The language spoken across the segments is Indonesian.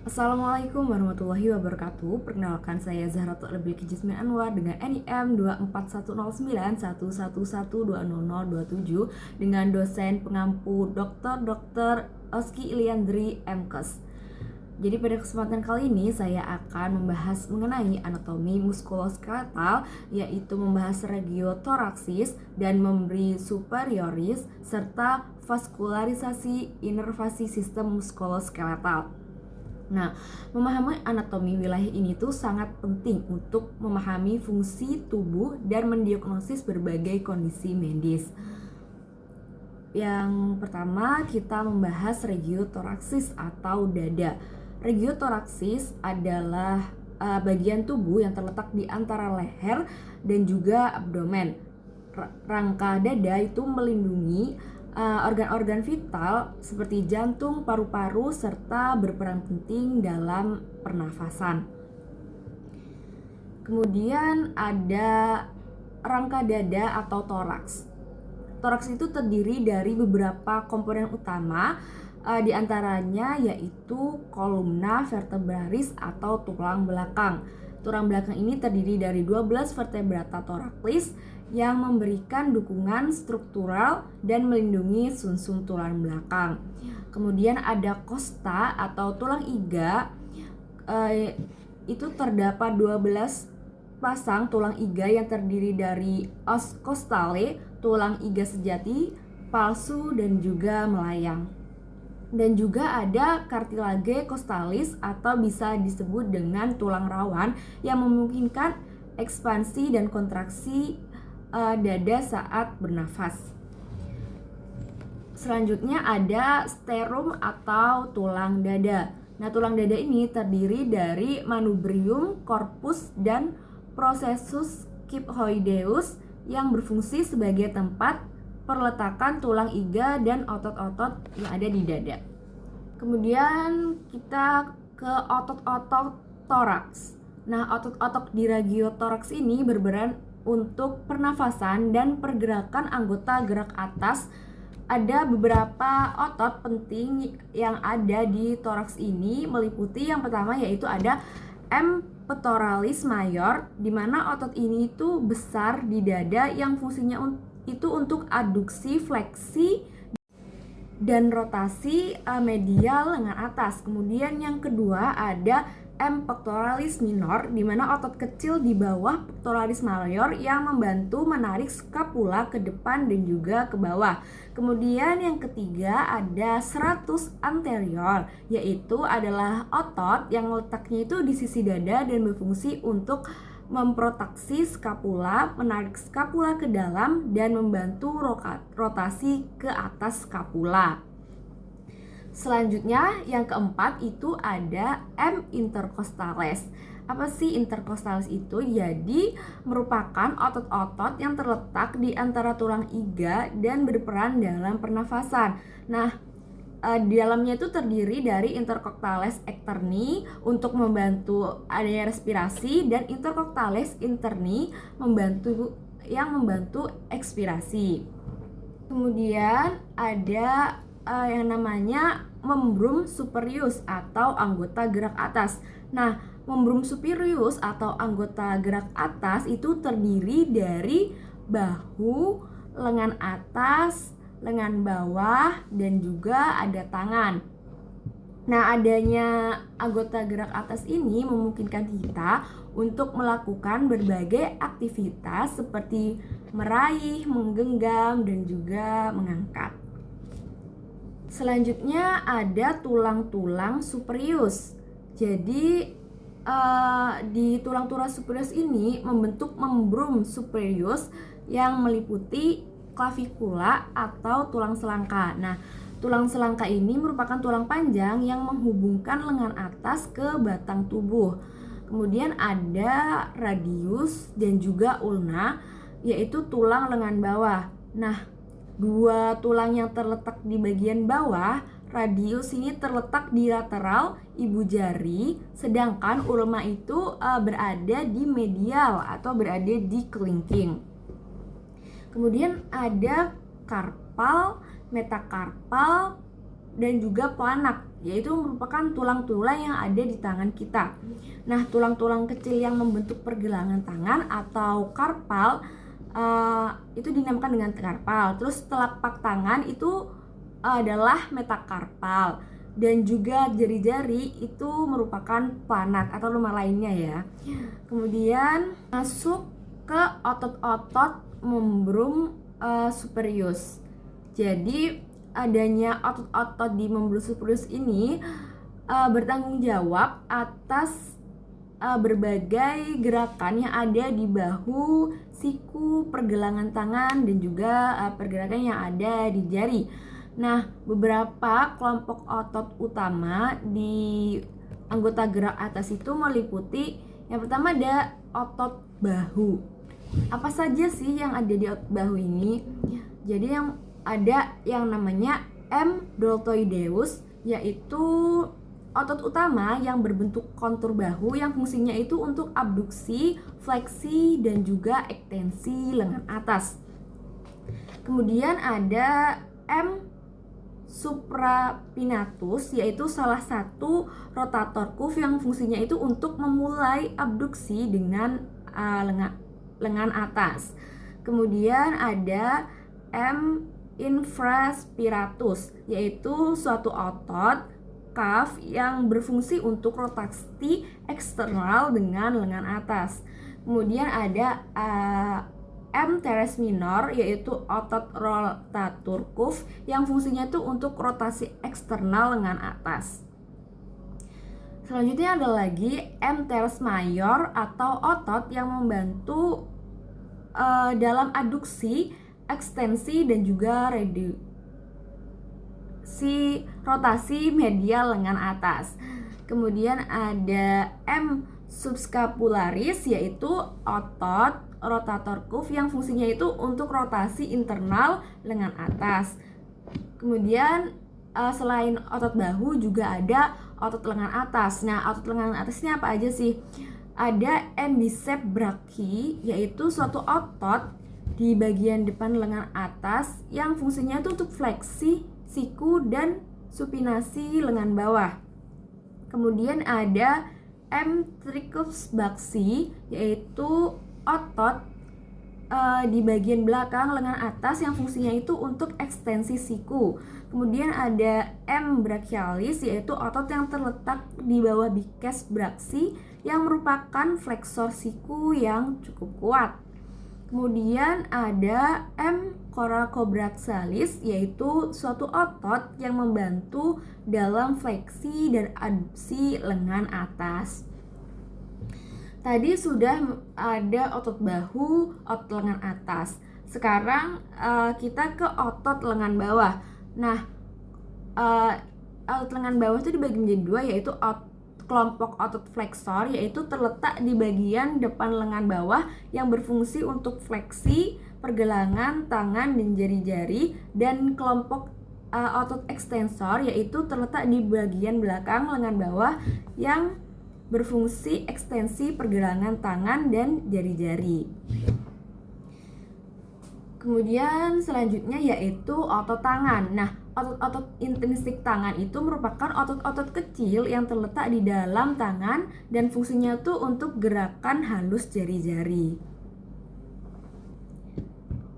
Assalamualaikum warahmatullahi wabarakatuh. Perkenalkan saya Zahratul Arbil Jasmine Anwar dengan NIM 2410911120027 dengan dosen pengampu Dr. Oski Iliandri MKes. Jadi pada kesempatan kali ini saya akan membahas mengenai anatomi muskuloskeletal, yaitu membahas regiotoraksis dan memberi superioris serta vaskularisasi inervasi sistem muskuloskeletal. Nah, memahami anatomi wilayah ini tuh sangat penting untuk memahami fungsi tubuh dan mendiagnosis berbagai kondisi medis. Yang pertama, kita membahas regiotoraksis atau dada. Regiotoraksis adalah bagian tubuh yang terletak di antara leher dan juga abdomen. Rangka dada itu melindungi organ-organ vital seperti jantung, paru-paru, serta berperan penting dalam pernafasan. Kemudian ada rangka dada atau toraks. Toraks itu terdiri dari beberapa komponen utama, di antaranya yaitu kolumna vertebralis atau tulang belakang. Tulang belakang ini terdiri dari 12 vertebrata thoracis yang memberikan dukungan struktural dan melindungi sumsum tulang belakang. Kemudian ada costa atau tulang iga, itu terdapat 12 pasang tulang iga yang terdiri dari os costale, tulang iga sejati, palsu, dan juga melayang. Dan juga ada cartilage costalis atau bisa disebut dengan tulang rawan yang memungkinkan ekspansi dan kontraksi dada saat bernafas. Selanjutnya ada sternum atau tulang dada. Nah, tulang dada ini terdiri dari manubrium, corpus, dan processus kyphoideus yang berfungsi sebagai tempat perletakan tulang iga dan otot-otot yang ada di dada. Kemudian kita ke otot-otot toraks. Nah, otot-otot di regiotoraks ini berperan untuk pernafasan dan pergerakan anggota gerak atas. Ada beberapa otot penting yang ada di toraks ini, meliputi yang pertama yaitu ada M. pectoralis major, di mana otot ini itu besar di dada yang fungsinya itu untuk aduksi, fleksi, dan rotasi medial lengan atas. Kemudian yang kedua ada M. pectoralis minor, di mana otot kecil di bawah pectoralis major yang membantu menarik scapula ke depan dan juga ke bawah. Kemudian yang ketiga ada serratus anterior, yaitu adalah otot yang letaknya itu di sisi dada dan berfungsi untuk memproteksi scapula, menarik scapula ke dalam, dan membantu rotasi ke atas scapula. Selanjutnya yang keempat itu ada M. intercostales. Apa sih intercostales itu? Jadi merupakan otot-otot yang terletak di antara tulang iga dan berperan dalam pernafasan. Nah, di dalamnya itu terdiri dari intercostales externi untuk membantu adanya respirasi dan intercostales interni membantu ekspirasi. Kemudian ada yang namanya membrum superius atau anggota gerak atas. Nah, membrum superius atau anggota gerak atas itu terdiri dari bahu, lengan atas, lengan bawah, dan juga ada tangan. Nah, adanya anggota gerak atas ini memungkinkan kita untuk melakukan berbagai aktivitas seperti meraih, menggenggam, dan juga mengangkat. Selanjutnya ada tulang-tulang superius. Jadi di tulang-tulang superius ini membentuk membrum superius yang meliputi clavikula atau tulang selangka. Nah, tulang selangka ini merupakan tulang panjang yang menghubungkan lengan atas ke batang tubuh. Kemudian ada radius dan juga ulna, yaitu tulang lengan bawah. Nah, dua tulang yang terletak di bagian bawah, radius ini terletak di lateral ibu jari, sedangkan ulna itu berada di medial atau berada di kelingking. Kemudian ada karpal, metakarpal, dan juga planak. yaitu merupakan tulang-tulang yang ada di tangan kita. Nah, tulang-tulang kecil yang membentuk pergelangan tangan atau karpal itu dinamakan dengan karpal. Terus telapak tangan itu adalah metakarpal, dan juga jari-jari itu merupakan planak atau nama lainnya ya. Kemudian masuk ke otot-otot membrum superius. Jadi adanya otot-otot di membrum superius ini bertanggung jawab atas berbagai gerakan yang ada di bahu, siku, pergelangan tangan, dan juga pergerakan yang ada di jari. Nah, beberapa kelompok otot utama di anggota gerak atas itu meliputi, yang pertama ada otot bahu. Apa saja sih yang ada di otot bahu ini? Jadi yang ada yang namanya M. deltoideus, yaitu otot utama yang berbentuk kontur bahu yang fungsinya itu untuk abduksi, fleksi, dan juga ekstensi lengan atas. Kemudian ada M. suprapinatus, yaitu salah satu rotator cuff yang fungsinya itu untuk memulai abduksi dengan lengan atas. Kemudian ada M. infraspiratus, yaitu suatu otot kaf yang berfungsi untuk rotasi eksternal dengan lengan atas. Kemudian ada M. teres minor, yaitu otot rotator cuff yang fungsinya itu untuk rotasi eksternal lengan atas. Selanjutnya ada lagi M. teres mayor atau otot yang membantu dalam adduksi, ekstensi, dan juga rotasi medial lengan atas. Kemudian ada M. subscapularis, yaitu otot rotator cuff yang fungsinya itu untuk rotasi internal lengan atas. Kemudian selain otot bahu juga ada otot lengan atas. Nah, otot lengan atas ini apa aja sih? Ada M. biceps brachii, yaitu suatu otot di bagian depan lengan atas yang fungsinya itu untuk fleksi siku dan supinasi lengan bawah. Kemudian ada M. triceps brachii, yaitu otot di bagian belakang lengan atas yang fungsinya itu untuk ekstensi siku. Kemudian ada M. brachialis, yaitu otot yang terletak di bawah biceps brachii yang merupakan fleksor siku yang cukup kuat. Kemudian ada M. coracobrachiosalis, yaitu suatu otot yang membantu dalam fleksi dan adduksi lengan atas. Tadi sudah ada otot bahu, otot lengan atas. Sekarang kita ke otot lengan bawah. Nah, otot lengan bawah itu dibagi menjadi dua, yaitu kelompok otot fleksor, yaitu terletak di bagian depan lengan bawah yang berfungsi untuk fleksi pergelangan tangan dan jari-jari, dan kelompok otot ekstensor, yaitu terletak di bagian belakang lengan bawah yang berfungsi ekstensi pergelangan tangan dan jari-jari. Kemudian selanjutnya yaitu otot tangan. Nah, otot-otot intrinsik tangan itu merupakan otot-otot kecil yang terletak di dalam tangan dan fungsinya itu untuk gerakan halus jari-jari.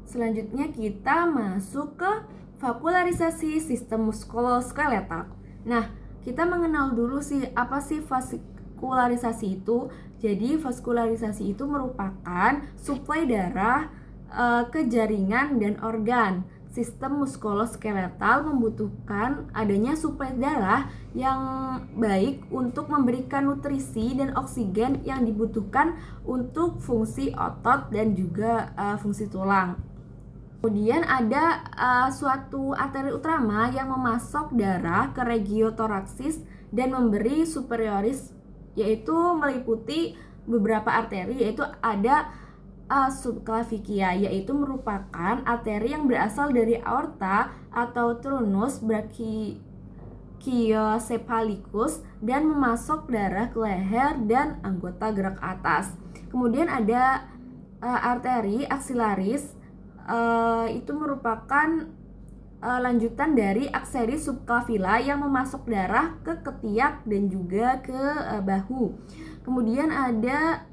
Selanjutnya kita masuk ke vaskularisasi sistem muskuloskeletal. Nah, kita mengenal dulu sih apa sih vaskularisasi itu. Jadi vaskularisasi itu merupakan suplai darah ke jaringan dan organ. Sistem muskuloskeletal membutuhkan adanya suplai darah yang baik untuk memberikan nutrisi dan oksigen yang dibutuhkan untuk fungsi otot dan juga fungsi tulang. Kemudian ada suatu arteri utama yang memasok darah ke regiotoraksis dan memberi superioris, yaitu meliputi beberapa arteri, yaitu ada subclavicular, yaitu merupakan arteri yang berasal dari aorta atau trunus brachiocephalicus dan memasok darah ke leher dan anggota gerak atas. Kemudian ada arteri axillaris, itu merupakan lanjutan dari akseri subclavilla yang memasuk darah ke ketiak dan juga ke bahu. Kemudian ada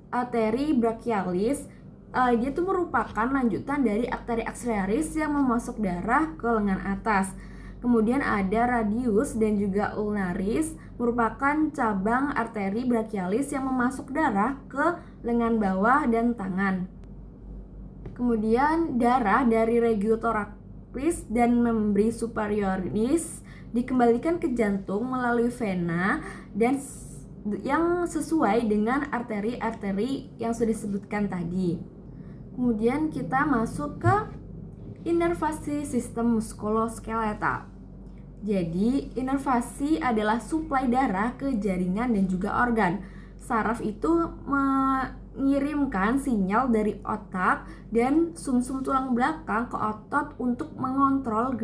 arteri brachialis. Dia tuh merupakan lanjutan dari arteri axillaris yang memasuk darah ke lengan atas. Kemudian ada radius dan juga ulnaris, merupakan cabang arteri brachialis yang memasuk darah ke lengan bawah dan tangan. Kemudian darah dari regiotoracis dan membri superioris dikembalikan ke jantung melalui vena dan yang sesuai dengan arteri-arteri yang sudah disebutkan tadi. Kemudian kita masuk ke inervasi sistem muskuloskeletal. Jadi, inervasi adalah suplai darah ke jaringan dan juga organ. Saraf itu mengirimkan sinyal dari otak dan sumsum tulang belakang ke otot untuk mengontrol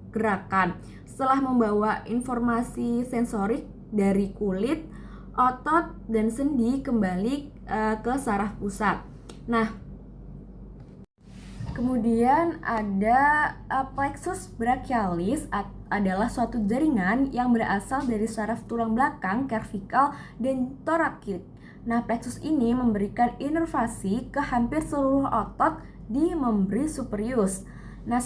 gerakan. Setelah membawa informasi sensorik dari kulit, otot dan sendi kembali ke saraf pusat. Nah, kemudian ada plexus brachialis adalah suatu jaringan yang berasal dari saraf tulang belakang, cervical, dan thoracic. Nah, plexus ini memberikan inervasi ke hampir seluruh otot di membri superius. Nah,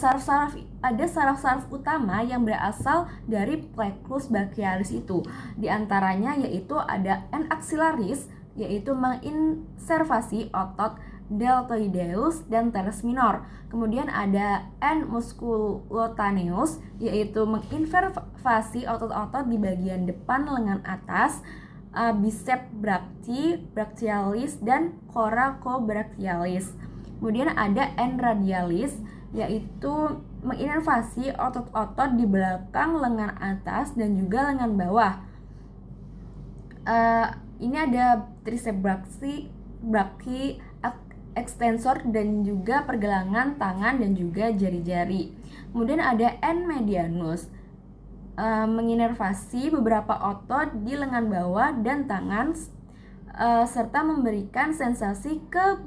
ada saraf-saraf utama yang berasal dari plexus brachialis itu. Di antaranya yaitu ada N axillaris, yaitu menginservasi otot deltoideus dan teres minor. Kemudian ada N musculotaneus, yaitu menginnervasi otot-otot di bagian depan lengan atas, biceps brachialis dan coracobrachialis. Kemudian ada N radialis, yaitu menginnervasi otot-otot di belakang lengan atas dan juga lengan bawah. Ini ada triceps brachii extensor dan juga pergelangan tangan dan juga jari-jari. Kemudian ada N medianus, menginervasi beberapa otot di lengan bawah dan tangan, serta memberikan sensasi ke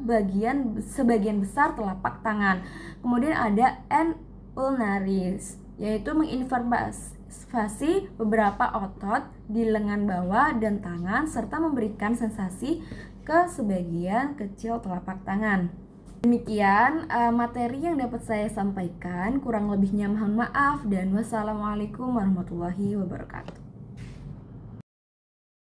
sebagian besar telapak tangan. Kemudian ada N ulnaris, yaitu menginnervasi beberapa otot di lengan bawah dan tangan serta memberikan sensasi ke sebagian kecil telapak tangan. Demikian materi yang dapat saya sampaikan, kurang lebihnya mohon maaf dan wassalamualaikum warahmatullahi wabarakatuh.